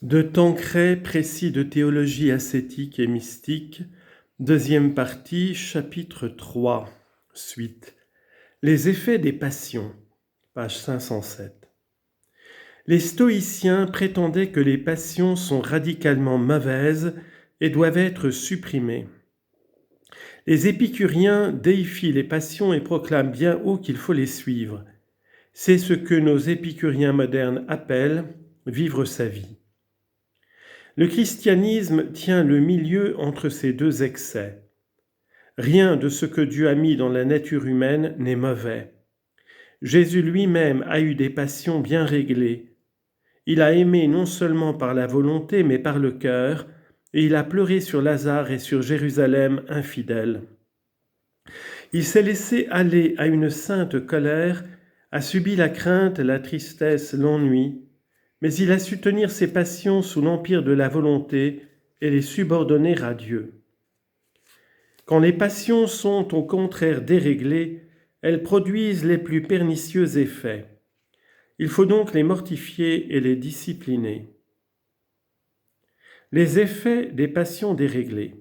De Tancret, précis de théologie ascétique et mystique, deuxième partie, chapitre 3, suite. Les effets des passions, page 507. Les stoïciens prétendaient que les passions sont radicalement mauvaises et doivent être supprimées. Les épicuriens déifient les passions et proclament bien haut qu'il faut les suivre. C'est ce que nos épicuriens modernes appellent vivre sa vie. Le christianisme tient le milieu entre ces deux excès. Rien de ce que Dieu a mis dans la nature humaine n'est mauvais. Jésus lui-même a eu des passions bien réglées. Il a aimé non seulement par la volonté, mais par le cœur, et il a pleuré sur Lazare et sur Jérusalem infidèle. Il s'est laissé aller à une sainte colère, a subi la crainte, la tristesse, l'ennui, mais il a su tenir ses passions sous l'empire de la volonté et les subordonner à Dieu. Quand les passions sont au contraire déréglées, elles produisent les plus pernicieux effets. Il faut donc les mortifier et les discipliner. Les effets des passions déréglées.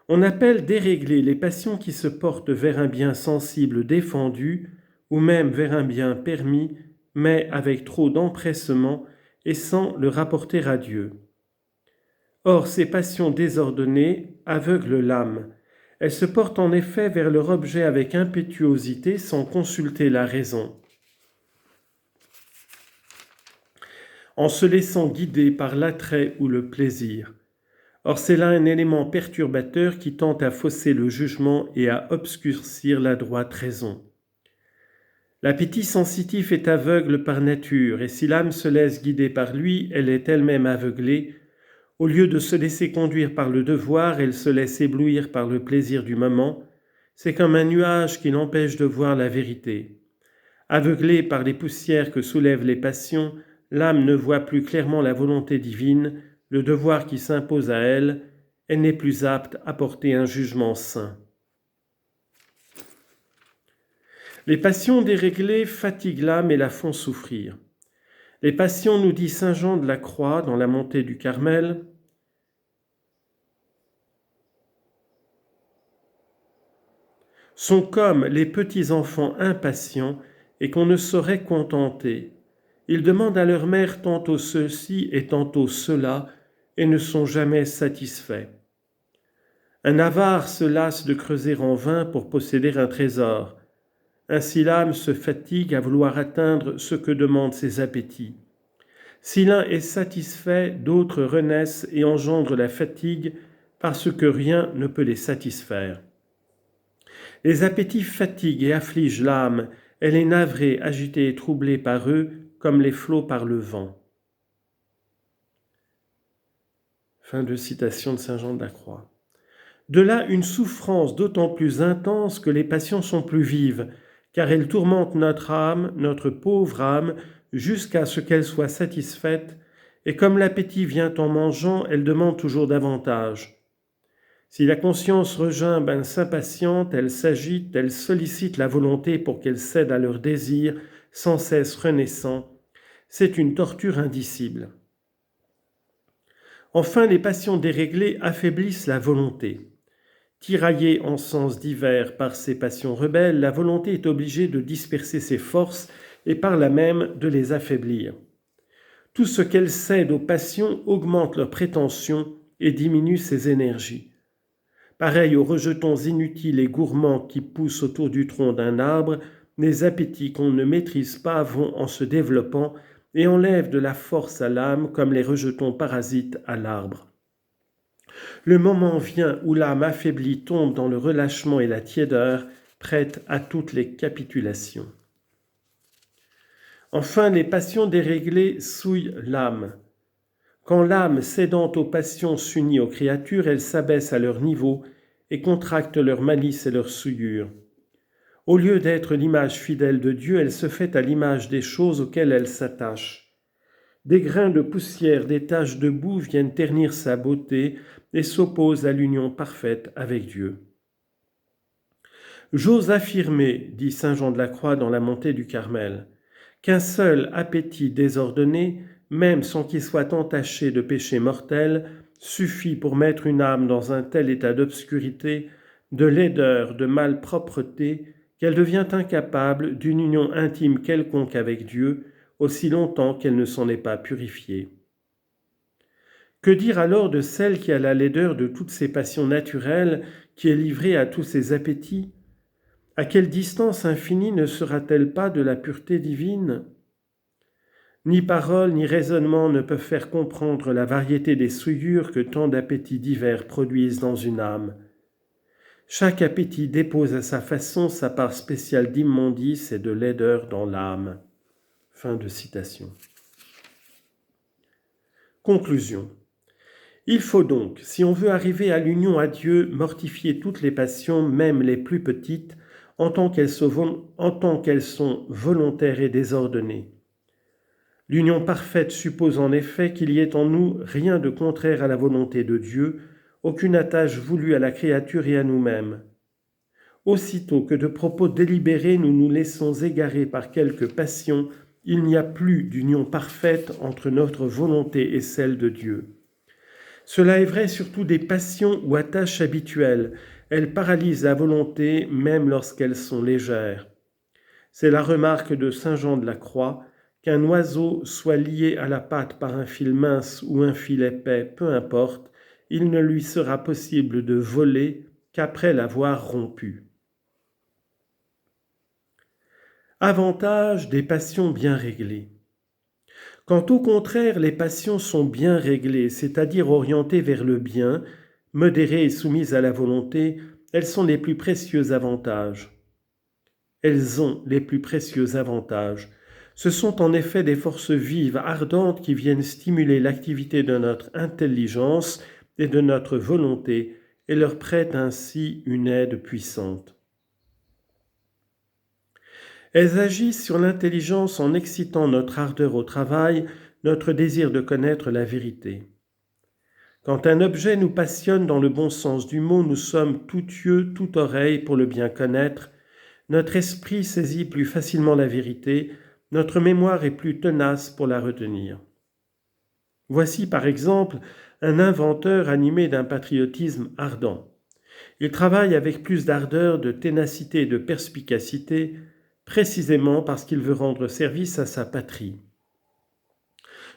On appelle déréglées les passions qui se portent vers un bien sensible défendu ou même vers un bien permis, mais avec trop d'empressement et sans le rapporter à Dieu. Or, ces passions désordonnées aveuglent l'âme. Elles se portent en effet vers leur objet avec impétuosité sans consulter la raison. En se laissant guider par l'attrait ou le plaisir. Or, c'est là un élément perturbateur qui tend à fausser le jugement et à obscurcir la droite raison. L'appétit sensitif est aveugle par nature, et si l'âme se laisse guider par lui, elle est elle-même aveuglée. Au lieu de se laisser conduire par le devoir, elle se laisse éblouir par le plaisir du moment. C'est comme un nuage qui l'empêche de voir la vérité. Aveuglée par les poussières que soulèvent les passions, l'âme ne voit plus clairement la volonté divine, le devoir qui s'impose à elle. Elle n'est plus apte à porter un jugement saint. Les passions déréglées fatiguent l'âme et la font souffrir. Les passions, nous dit saint Jean de la Croix dans la montée du Carmel, sont comme les petits enfants impatients et qu'on ne saurait contenter. Ils demandent à leur mère tantôt ceci et tantôt cela et ne sont jamais satisfaits. Un avare se lasse de creuser en vain pour posséder un trésor. Ainsi l'âme se fatigue à vouloir atteindre ce que demandent ses appétits. Si l'un est satisfait, d'autres renaissent et engendrent la fatigue parce que rien ne peut les satisfaire. Les appétits fatiguent et affligent l'âme, elle est navrée, agitée et troublée par eux, comme les flots par le vent. Fin de citation de saint Jean de la Croix. De là une souffrance d'autant plus intense que les passions sont plus vives, car elles tourmentent notre âme, notre pauvre âme, jusqu'à ce qu'elle soit satisfaite, et comme l'appétit vient en mangeant, elle demande toujours davantage. Si la conscience regimbe, elle s'impatiente, elle s'agite, elle sollicite la volonté pour qu'elle cède à leurs désirs, sans cesse renaissant. C'est une torture indicible. Enfin, les passions déréglées affaiblissent la volonté. Tiraillée en sens divers par ces passions rebelles, la volonté est obligée de disperser ses forces et par là même de les affaiblir. Tout ce qu'elle cède aux passions augmente leurs prétentions et diminue ses énergies. Pareil aux rejetons inutiles et gourmands qui poussent autour du tronc d'un arbre, les appétits qu'on ne maîtrise pas vont en se développant et enlèvent de la force à l'âme comme les rejetons parasites à l'arbre. Le moment vient où l'âme affaiblie tombe dans le relâchement et la tiédeur, prête à toutes les capitulations. Enfin, les passions déréglées souillent l'âme. Quand l'âme cédant aux passions s'unit aux créatures, elle s'abaisse à leur niveau et contracte leur malice et leur souillure. Au lieu d'être l'image fidèle de Dieu, elle se fait à l'image des choses auxquelles elle s'attache. Des grains de poussière, des taches de boue viennent ternir sa beauté et s'opposent à l'union parfaite avec Dieu. J'ose affirmer, dit saint Jean de la Croix dans la montée du Carmel, qu'un seul appétit désordonné même sans qu'il soit entaché de péché mortel, suffit pour mettre une âme dans un tel état d'obscurité, de laideur, de malpropreté, qu'elle devient incapable d'une union intime quelconque avec Dieu, aussi longtemps qu'elle ne s'en est pas purifiée. Que dire alors de celle qui a la laideur de toutes ses passions naturelles, qui est livrée à tous ses appétits? À quelle distance infinie ne sera-t-elle pas de la pureté divine? Ni parole ni raisonnement ne peuvent faire comprendre la variété des souillures que tant d'appétits divers produisent dans une âme. Chaque appétit dépose à sa façon sa part spéciale d'immondice et de laideur dans l'âme. Fin de citation. Conclusion. Il faut donc, si on veut arriver à l'union à Dieu, mortifier toutes les passions, même les plus petites, en tant qu'elles sont volontaires et désordonnées. L'union parfaite suppose en effet qu'il y ait en nous rien de contraire à la volonté de Dieu, aucune attache voulue à la créature et à nous-mêmes. Aussitôt que de propos délibérés nous nous laissons égarer par quelque passion, il n'y a plus d'union parfaite entre notre volonté et celle de Dieu. Cela est vrai surtout des passions ou attaches habituelles. Elles paralysent la volonté même lorsqu'elles sont légères. C'est la remarque de saint Jean de la Croix, qu'un oiseau soit lié à la patte par un fil mince ou un fil épais, peu importe, il ne lui sera possible de voler qu'après l'avoir rompu. Avantage des passions bien réglées. Quand au contraire les passions sont bien réglées, c'est-à-dire orientées vers le bien, modérées et soumises à la volonté, elles sont les plus précieux avantages. Elles ont les plus précieux avantages. Ce sont en effet des forces vives, ardentes, qui viennent stimuler l'activité de notre intelligence et de notre volonté et leur prêtent ainsi une aide puissante. Elles agissent sur l'intelligence en excitant notre ardeur au travail, notre désir de connaître la vérité. Quand un objet nous passionne dans le bon sens du mot, nous sommes tout yeux, tout oreille pour le bien connaître. Notre esprit saisit plus facilement la vérité, notre mémoire est plus tenace pour la retenir. Voici par exemple un inventeur animé d'un patriotisme ardent. Il travaille avec plus d'ardeur, de ténacité et de perspicacité, précisément parce qu'il veut rendre service à sa patrie.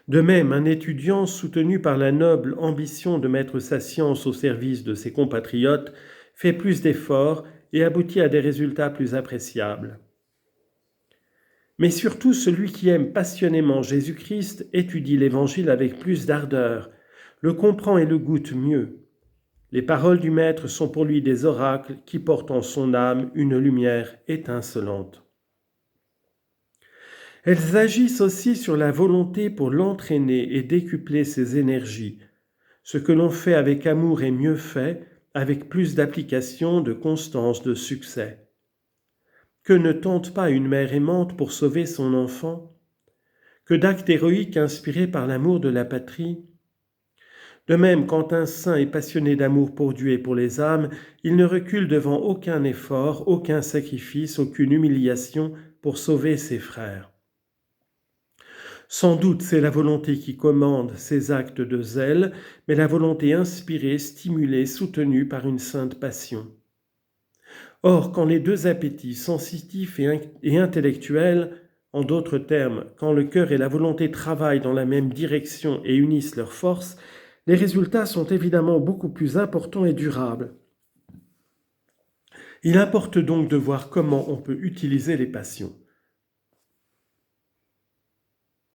De même, un étudiant soutenu par la noble ambition de mettre sa science au service de ses compatriotes fait plus d'efforts et aboutit à des résultats plus appréciables. Mais surtout, celui qui aime passionnément Jésus-Christ étudie l'Évangile avec plus d'ardeur, le comprend et le goûte mieux. Les paroles du Maître sont pour lui des oracles qui portent en son âme une lumière étincelante. Elles agissent aussi sur la volonté pour l'entraîner et décupler ses énergies. Ce que l'on fait avec amour est mieux fait, avec plus d'application, de constance, de succès. Que ne tente pas une mère aimante pour sauver son enfant? Que d'actes héroïques inspirés par l'amour de la patrie? De même, quand un saint est passionné d'amour pour Dieu et pour les âmes, il ne recule devant aucun effort, aucun sacrifice, aucune humiliation pour sauver ses frères. Sans doute, c'est la volonté qui commande ces actes de zèle, mais la volonté inspirée, stimulée, soutenue par une sainte passion. Or, quand les deux appétits, sensitifs et intellectuels, en d'autres termes, quand le cœur et la volonté travaillent dans la même direction et unissent leurs forces, les résultats sont évidemment beaucoup plus importants et durables. Il importe donc de voir comment on peut utiliser les passions.